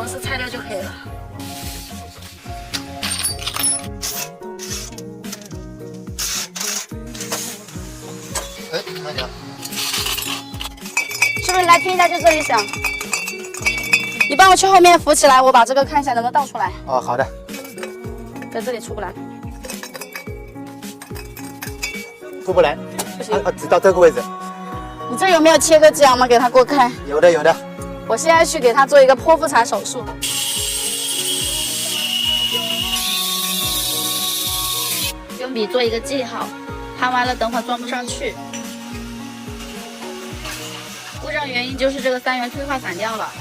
螺丝拆掉就可以了。哎，慢点。是不是来听一下就这里响？你帮我去后面扶起来，我把这个看一下能不能倒出来。哦，好的。在这里出不来，出不来。不行。只到这个位置。你这有没有切割机啊？我们给他给我开。有的，有的。我现在去给他做一个剖腹产手术。用笔做一个记号，盘完了等会儿装不上去。故障原因就是这个3元催化散掉了。